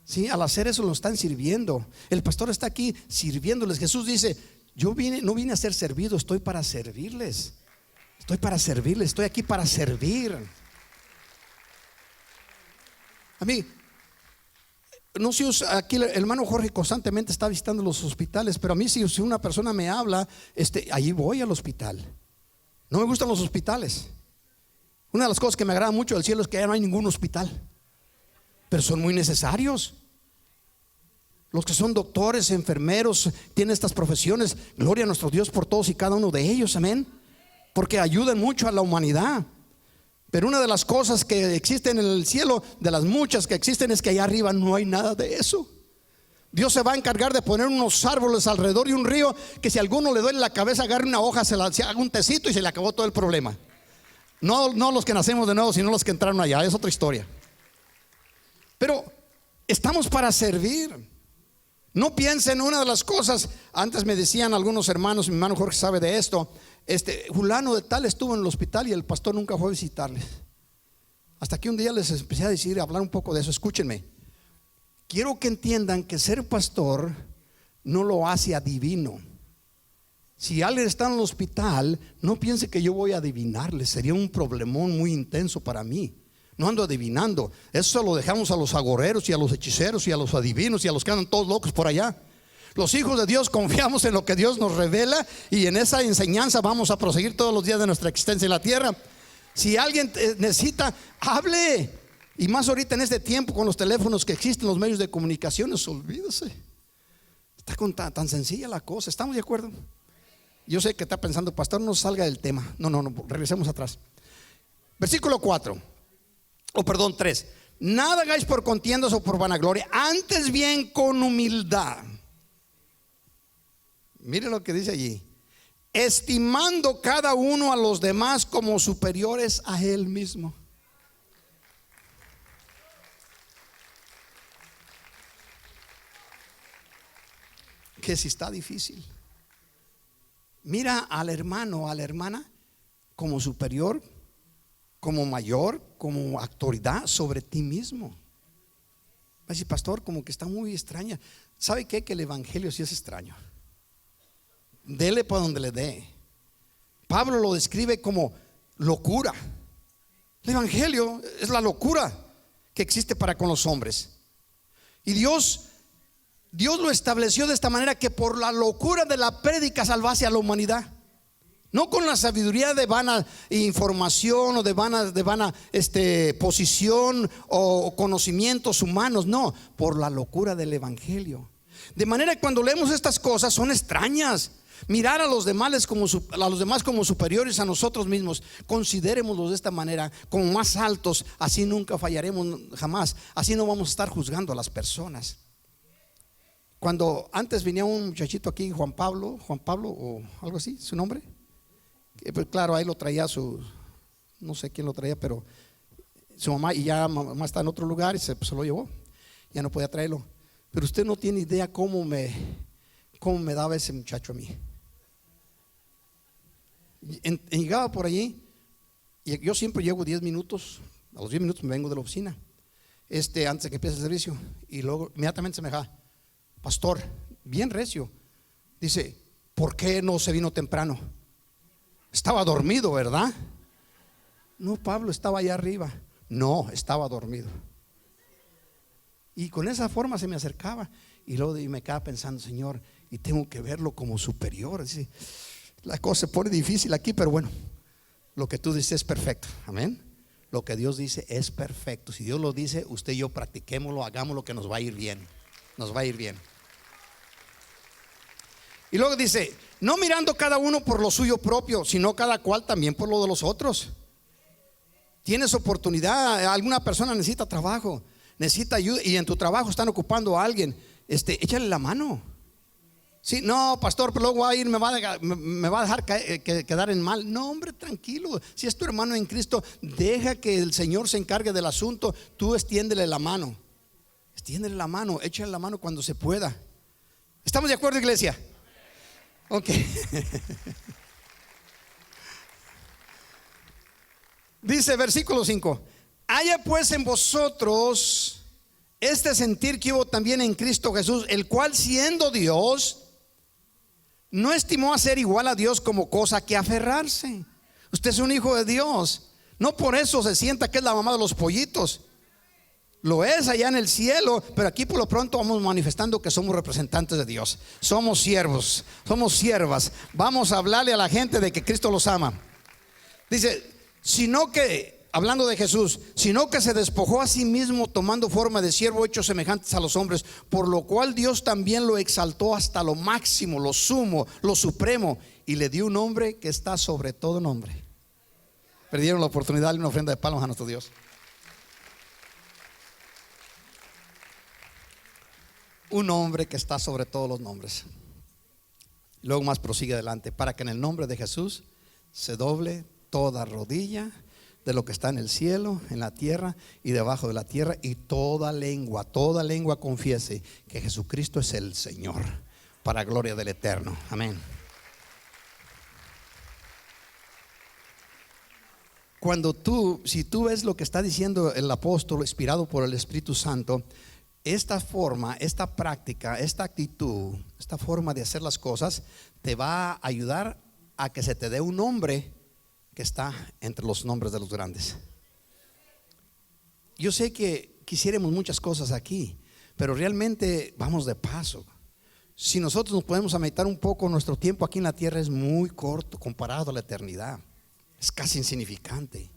Sí, al hacer eso lo están sirviendo. El pastor está aquí sirviéndoles. Jesús dice: no vine a ser servido, estoy para servirles. Estoy aquí para servir. A mí, no sé, aquí el hermano Jorge constantemente está visitando los hospitales, pero a mí si una persona me habla, allí voy al hospital. No me gustan los hospitales. Una de las cosas que me agrada mucho del cielo es que ya no hay ningún hospital, pero son muy necesarios. Los que son doctores, enfermeros, tienen estas profesiones. Gloria a nuestro Dios por todos y cada uno de ellos, amén, porque ayudan mucho a la humanidad. Pero una de las cosas que existen en el cielo, de las muchas que existen, es que allá arriba no hay nada de eso. Dios se va a encargar de poner unos árboles alrededor y un río que si a alguno le duele la cabeza, agarre una hoja, se haga un tecito y se le acabó todo el problema. No los que nacemos de nuevo, sino los que entraron allá. Es otra historia. Pero estamos para servir. No piensen, una de las cosas, antes me decían algunos hermanos, mi hermano Jorge sabe de esto, fulano de tal estuvo en el hospital y el pastor nunca fue a visitarles. Hasta que un día les empecé a decir, a hablar un poco de eso. Escúchenme, quiero que entiendan que ser pastor no lo hace adivino. Si alguien está en el hospital, no piense que yo voy a adivinarle. Sería un problemón muy intenso para mí. No ando adivinando. Eso lo dejamos a los agoreros y a los hechiceros y a los adivinos y a los que andan todos locos por allá. Los hijos de Dios confiamos en lo que Dios nos revela, y en esa enseñanza vamos a proseguir todos los días de nuestra existencia en la tierra. Si alguien necesita, hable. Y más ahorita en este tiempo con los teléfonos que existen, los medios de comunicaciones, olvídese. Está tan sencilla la cosa. ¿Estamos de acuerdo? Yo sé que está pensando, pastor, no salga del tema. No, regresemos atrás. Versículo 3. Nada hagáis por contiendas o por vanagloria, antes bien con humildad. Mire lo que dice allí: estimando cada uno a los demás como superiores a él mismo. Que si está difícil. Mira al hermano o a la hermana como superior, como mayor, como autoridad sobre ti mismo. Va a decir, pastor, como que está muy extraña. ¿Sabe qué? Que el evangelio sí es extraño. Dele para donde le dé. Pablo lo describe como locura. El evangelio es la locura que existe para con los hombres. Y Dios lo estableció de esta manera, que por la locura de la prédica salvase a la humanidad. No con la sabiduría de vana información o de vana posición o conocimientos humanos. No, por la locura del evangelio. De manera que cuando leemos estas cosas son extrañas. Mirar a los demás como superiores a nosotros mismos. Considerémoslos de esta manera, como más altos. Así nunca fallaremos jamás. Así no vamos a estar juzgando a las personas. Cuando antes venía un muchachito aquí, Juan Pablo o algo así, su nombre, pues claro, ahí lo traía no sé quién lo traía, pero su mamá, y ya mamá está en otro lugar y se lo llevó, ya no podía traerlo. Pero usted no tiene idea cómo me daba ese muchacho a mí. Llegaba por allí, y yo siempre llego 10 minutos, a los 10 minutos me vengo de la oficina, antes de que empiece el servicio, y luego inmediatamente se me deja: pastor, bien recio. Dice, ¿por qué no se vino temprano? Estaba dormido, ¿verdad? No, Pablo, estaba allá arriba. No, estaba dormido. Y con esa forma se me acercaba, y luego me quedaba pensando, Señor, y tengo que verlo como superior. Dice, la cosa se pone difícil aquí, pero bueno, lo que tú dices es perfecto. Amén. Lo que Dios dice es perfecto. Si Dios lo dice, usted y yo practiquémoslo, hagámoslo, que nos va a ir bien. Nos va a ir bien. Y luego dice, no mirando cada uno por lo suyo propio, sino cada cual también por lo de los otros. Tienes oportunidad, alguna persona necesita trabajo, necesita ayuda, y en tu trabajo están ocupando a alguien, échale la mano. Sí, no, pastor, pero luego va a ir, me va a dejar quedar en mal. No, hombre, tranquilo. Si es tu hermano en Cristo, deja que el Señor se encargue del asunto. Tú extiéndele la mano. Extiéndele la mano, échale la mano cuando se pueda. ¿Estamos de acuerdo, iglesia? Ok. Dice versículo 5: haya pues en vosotros este sentir que hubo también en Cristo Jesús, el cual, siendo Dios, no estimó a ser igual a Dios como cosa que aferrarse. Usted es un hijo de Dios. No por eso se sienta que es la mamá de los pollitos. Lo es allá en el cielo, pero aquí por lo pronto vamos manifestando que somos representantes de Dios. Somos siervos, somos siervas. Vamos a hablarle a la gente de que Cristo los ama. Dice, sino que, hablando de Jesús, sino que se despojó a sí mismo, tomando forma de siervo, hechos semejantes a los hombres, por lo cual Dios también lo exaltó hasta lo máximo, lo sumo, lo supremo, y le dio un nombre que está sobre todo nombre. Perdieron la oportunidad de darle una ofrenda de palmas a nuestro Dios. Un nombre que está sobre todos los nombres. Luego más prosigue adelante: para que en el nombre de Jesús se doble toda rodilla de lo que está en el cielo, en la tierra y debajo de la tierra, y toda lengua confiese que Jesucristo es el Señor, para gloria del Eterno. Amén. Si tú ves lo que está diciendo el apóstol inspirado por el Espíritu Santo, esta forma, esta práctica, esta actitud, esta forma de hacer las cosas te va a ayudar a que se te dé un nombre que está entre los nombres de los grandes. yo sé que quisiéramos muchas cosas aquí, pero realmente vamos de paso. Si nosotros nos podemos meditar un poco, nuestro tiempo aquí en la tierra es muy corto comparado a la eternidad. Es casi insignificante.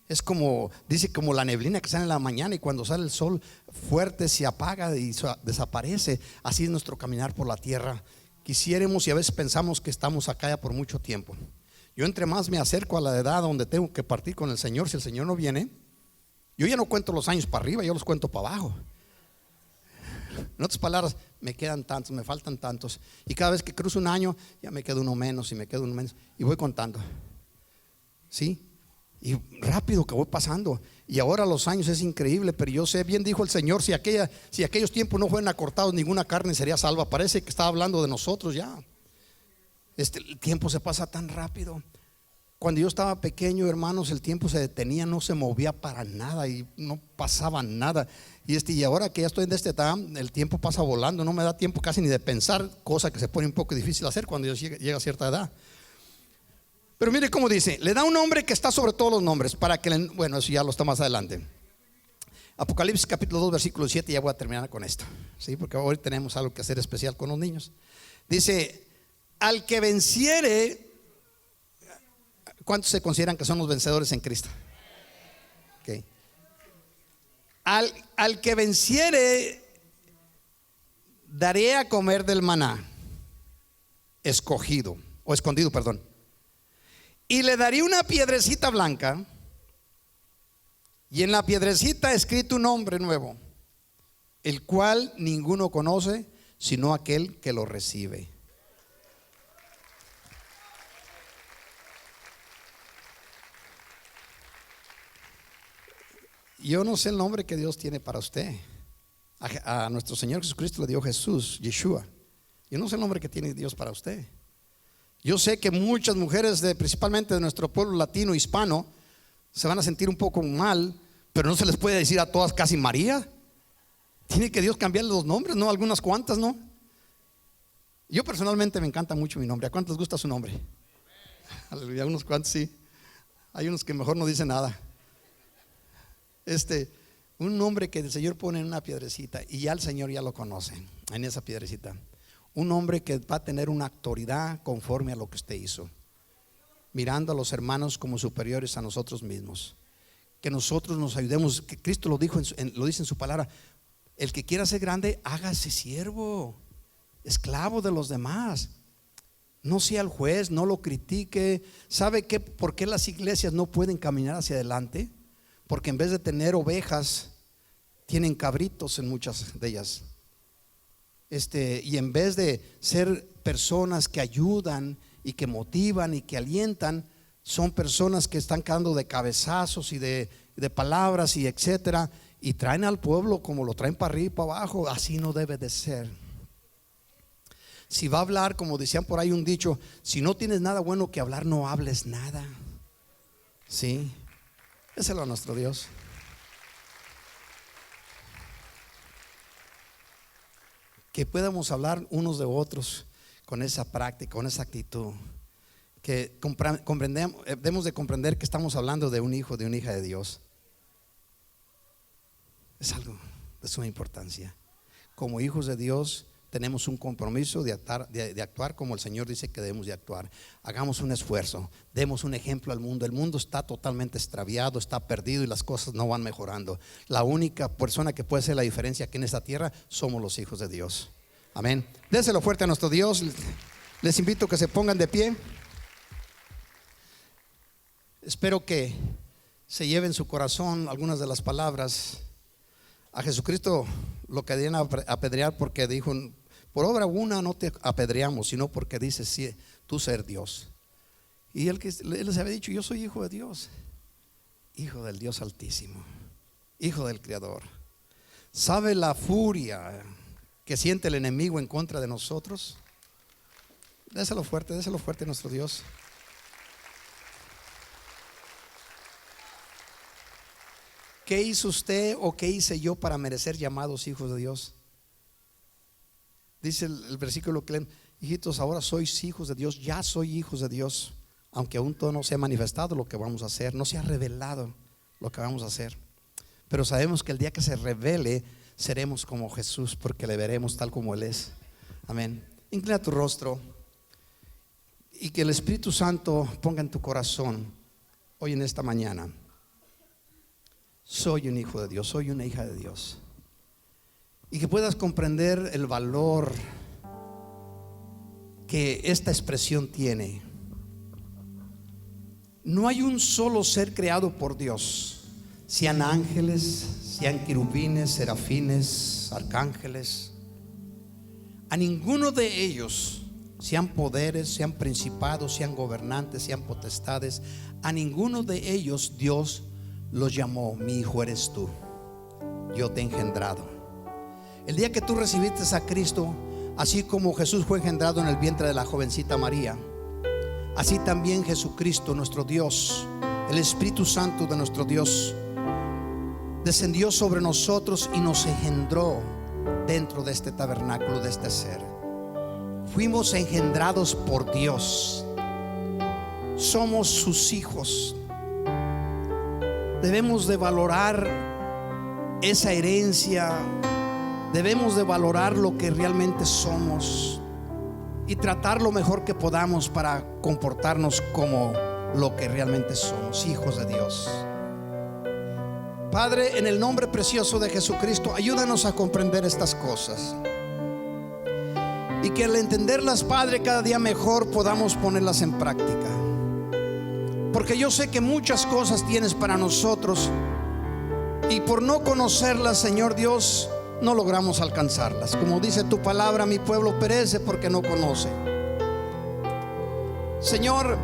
Es como, dice, como la neblina que sale en la mañana y cuando sale el sol fuerte se apaga y desaparece. Así es nuestro caminar por la tierra. Quisiéramos, y a veces pensamos que estamos acá ya por mucho tiempo. Yo entre más me acerco a la edad donde tengo que partir con el Señor, si el Señor no viene, yo ya no cuento los años para arriba, yo los cuento para abajo. En otras palabras, me quedan tantos, me faltan tantos. Y cada vez que cruzo un año, ya me queda uno menos y me queda uno menos. Y voy contando. ¿Sí? Y rápido que voy pasando. Y ahora los años es increíble, pero yo sé, bien dijo el Señor, si aquellos tiempos no fueran acortados, ninguna carne sería salva. Parece que estaba hablando de nosotros ya. El tiempo se pasa tan rápido. Cuando yo estaba pequeño, hermanos, el tiempo se detenía, no se movía para nada y no pasaba nada. Y ahora que ya estoy en esta edad, el tiempo pasa volando, no me da tiempo casi ni de pensar, cosa que se pone un poco difícil hacer cuando yo llega a cierta edad. Pero mire cómo dice, le da un nombre que está sobre todos los nombres, para que, bueno, eso ya lo está más adelante. Apocalipsis capítulo 2 versículo 7, ya voy a terminar con esto, ¿sí? Porque hoy tenemos algo que hacer especial con los niños. Dice, al que venciere. ¿Cuántos se consideran que son los vencedores en Cristo? Okay. Al que venciere, daré a comer del maná escondido, perdón. Y le daré una piedrecita blanca, y en la piedrecita escrito un nombre nuevo, el cual ninguno conoce sino aquel que lo recibe. Yo no sé el nombre que Dios tiene para usted. A nuestro Señor Jesucristo le dio Jesús, Yeshua. Yo no sé el nombre que tiene Dios para usted. Yo sé que muchas mujeres, principalmente de nuestro pueblo latino, hispano, se van a sentir un poco mal, pero no se les puede decir a todas casi María. Tiene que Dios cambiarle los nombres, ¿no? Algunas cuantas, ¿no? Yo personalmente me encanta mucho mi nombre. ¿A cuántos les gusta su nombre? Aleluya, unos cuantos sí. Hay unos que mejor no dicen nada. Un nombre que el Señor pone en una piedrecita, y ya el Señor ya lo conoce en esa piedrecita. Un hombre que va a tener una autoridad conforme a lo que usted hizo, mirando a los hermanos como superiores a nosotros mismos. Que nosotros nos ayudemos, que Cristo lo dijo, lo dice en su palabra: el que quiera ser grande, hágase siervo, esclavo de los demás. No sea el juez, no lo critique. ¿Sabe por qué las iglesias no pueden caminar hacia adelante? Porque en vez de tener ovejas, tienen cabritos en muchas de ellas. Y en vez de ser personas que ayudan y que motivan y que alientan, son personas que están quedando de cabezazos y de palabras y etcétera, y traen al pueblo como lo traen para arriba y para abajo. Así no debe de ser. Si va a hablar, como decían por ahí un dicho, si no tienes nada bueno que hablar, no hables nada. Sí. Déselo a nuestro Dios. Que podamos hablar unos de otros con esa práctica, con esa actitud. Que debemos de comprender que estamos hablando de un hijo, de una hija de Dios. Es algo de suma importancia. Como hijos de Dios tenemos un compromiso de actuar como el Señor dice que debemos de actuar. Hagamos un esfuerzo, demos un ejemplo al mundo. El mundo está totalmente extraviado, está perdido y las cosas no van mejorando. La única persona que puede hacer la diferencia aquí en esta tierra somos los hijos de Dios. Amén. Déselo fuerte a nuestro Dios. Les invito a que se pongan de pie. Espero que se lleven en su corazón algunas de las palabras. A Jesucristo lo querían apedrear porque dijo: por obra una no te apedreamos, sino porque dices sí, tú ser Dios. Y él les había dicho: yo soy hijo de Dios, hijo del Dios Altísimo, hijo del Creador. ¿Sabe la furia que siente el enemigo en contra de nosotros? Déselo fuerte a nuestro Dios. ¿Qué hizo usted o qué hice yo para merecer llamados hijos de Dios? Dice el versículo que leen: hijitos, ahora sois hijos de Dios, ya soy hijos de Dios, aunque aún todo no se ha manifestado lo que vamos a hacer, no se ha revelado lo que vamos a hacer. pero sabemos que el día que se revele seremos como Jesús, porque le veremos tal como Él es. Amén. Inclina tu rostro y que el Espíritu Santo ponga en tu corazón hoy en esta mañana: soy un hijo de Dios, soy una hija de Dios. Y que puedas comprender el valor que esta expresión tiene. No hay un solo ser creado por Dios, sean ángeles, sean querubines, serafines, arcángeles. A ninguno de ellos, sean poderes, sean principados, sean gobernantes, sean potestades, a ninguno de ellos Dios los llamó: mi hijo eres tú, yo te he engendrado. El día que tú recibiste a Cristo, así como Jesús fue engendrado en el vientre de la jovencita María, así también Jesucristo, nuestro Dios, el Espíritu Santo de nuestro Dios, descendió sobre nosotros y nos engendró dentro de este tabernáculo, de este ser. Fuimos engendrados por Dios. Somos sus hijos. Debemos de valorar esa herencia. Debemos de valorar lo que realmente somos y tratar lo mejor que podamos para comportarnos como lo que realmente somos, hijos de Dios. Padre, en el nombre precioso de Jesucristo, ayúdanos a comprender estas cosas, y que al entenderlas, Padre, cada día mejor podamos ponerlas en práctica. Porque yo sé que muchas cosas tienes para nosotros, y por no conocerlas, Señor Dios, no logramos alcanzarlas. Como dice tu palabra, mi pueblo perece porque no conoce. Señor,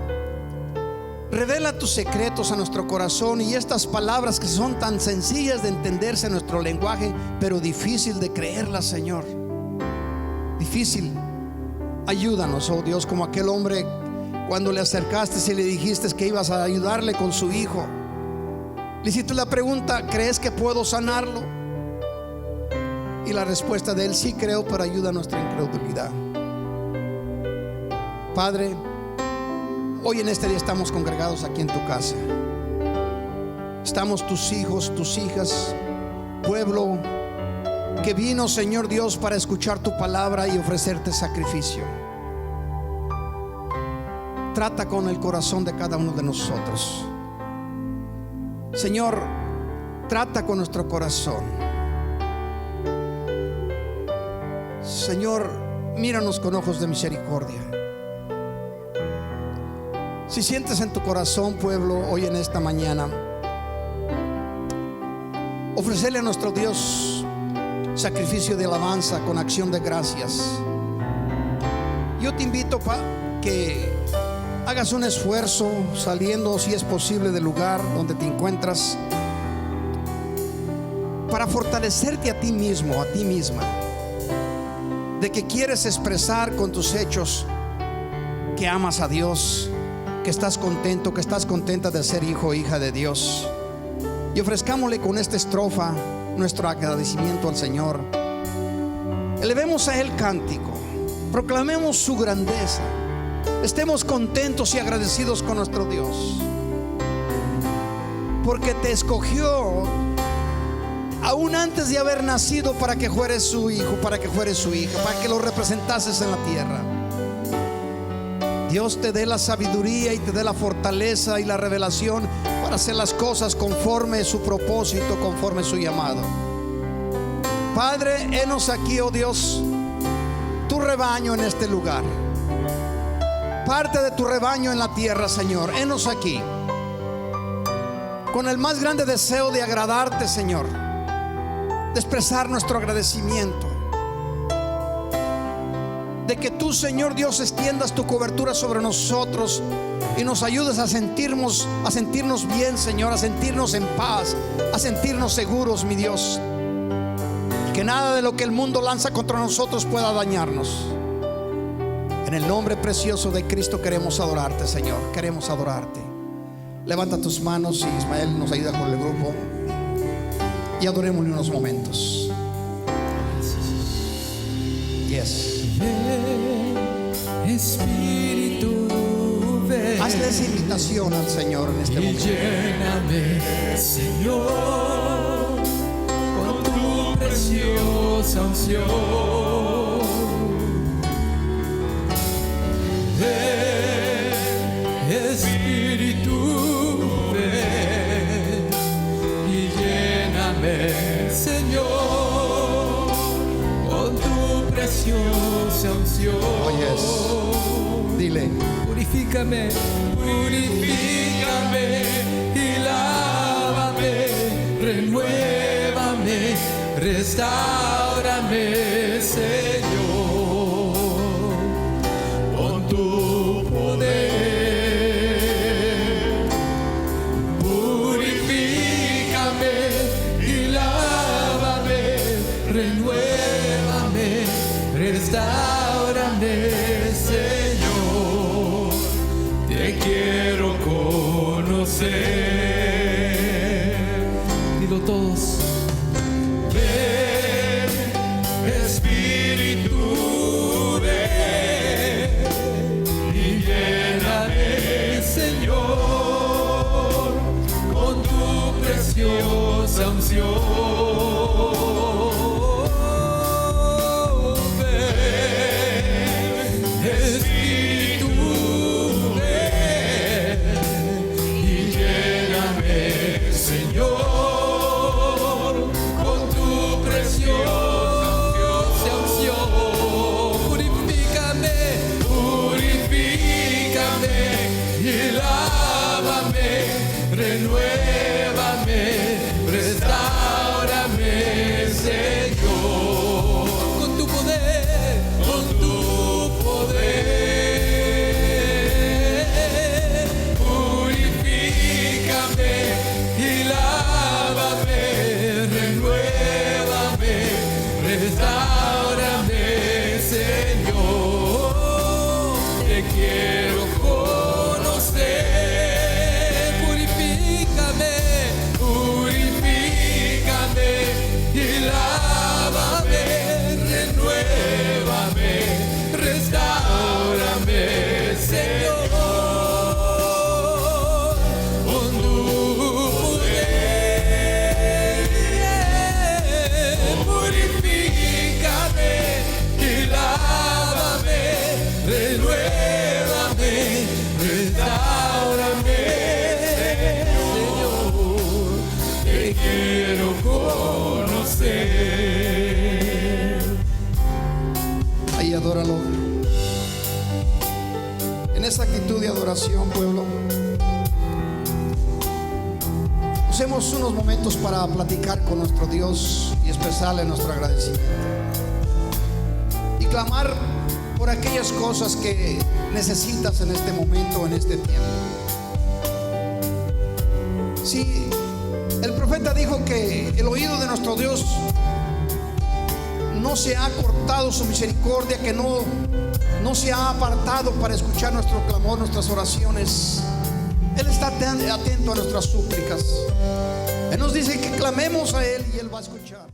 revela tus secretos a nuestro corazón, y estas palabras que son tan sencillas de entenderse en nuestro lenguaje, pero difícil de creerlas, Señor. Difícil. Ayúdanos, oh Dios, como aquel hombre cuando le acercaste y le dijiste que ibas a ayudarle con su hijo. Le hiciste la pregunta: ¿crees que puedo sanarlo? Y la respuesta de él: sí creo, pero ayuda a nuestra incredulidad. Padre, hoy en este día estamos congregados aquí en tu casa. Estamos tus hijos, tus hijas, pueblo que vino, Señor Dios, para escuchar tu palabra y ofrecerte sacrificio. Trata con el corazón de cada uno de nosotros, Señor. Trata con nuestro corazón. Señor, míranos con ojos de misericordia. Si sientes en tu corazón, pueblo, hoy en esta mañana, ofrecerle a nuestro Dios sacrificio de alabanza con acción de gracias, yo te invito que hagas un esfuerzo saliendo, si es posible, del lugar donde te encuentras, para fortalecerte a ti mismo, a ti misma, de que quieres expresar con tus hechos que amas a Dios, que estás contento, que estás contenta de ser hijo o hija de Dios. Y ofrezcámosle con esta estrofa nuestro agradecimiento al Señor. Elevemos a Él cántico, proclamemos su grandeza, estemos contentos y agradecidos con nuestro Dios, porque te escogió aún antes de haber nacido para que fueres su hijo, para que fueres su hija, para que lo representases en la tierra. Dios te dé la sabiduría y te dé la fortaleza y la revelación para hacer las cosas conforme su propósito, conforme su llamado. Padre, henos aquí, oh Dios, tu rebaño en este lugar, parte de tu rebaño en la tierra, Señor. Henos aquí con el más grande deseo de agradarte, Señor, de expresar nuestro agradecimiento, de que tú, Señor Dios, extiendas tu cobertura sobre nosotros y nos ayudes a sentirnos bien, Señor, a sentirnos en paz, a sentirnos seguros, mi Dios, y que nada de lo que el mundo lanza contra nosotros pueda dañarnos. En el nombre precioso de Cristo queremos adorarte, Señor, queremos adorarte. Levanta tus manos y Ismael nos ayuda con el grupo y adorémosle unos momentos. Yes. Espíritu, ven. Hazle esa invitación al Señor en este momento. Lléname, Señor. preciosa unción. Ven, Espíritu, ven y lléname, Señor, con tu preciosa unción. Oh, yes. Dile. Purifícame, purifícame y lávame, renuévame, restáurame, Señor, con tu poder. Purifícame y lávame, renuévame, restáurame, Señor, te quiero conocer. Dilo todos. Ven, Espíritu, ven y lléname, Señor, con tu preciosa unción. Espíritu, ven y lléname, Señor, con tu preciosa unción. Purifícame, purifícame y lávame, renuévame, restáurame, Señor, con tu poder, con tu poder. Purifícame y lávame, renuévame, restáurame, Señor, te quiero conocer. Purifícame, purifícame y lávame, renuévame, restáurame, Señor, con tu poder. Purifícame y lávame, renuévame, restáurame, Señor, te quiero conocer. Ahí adóralo. En esa actitud de adoración, pueblo, usemos unos momentos para platicar con nuestro Dios y expresarle nuestro agradecimiento y clamar por aquellas cosas que necesitas en este momento, en este tiempo. Sí, el profeta dijo que el oído de nuestro Dios no se ha cortado su misericordia, que no se ha apartado para escuchar nuestro clamor, nuestras oraciones. Él está atento a nuestras súplicas. Él nos dice que clamemos a Él y Él va a escuchar.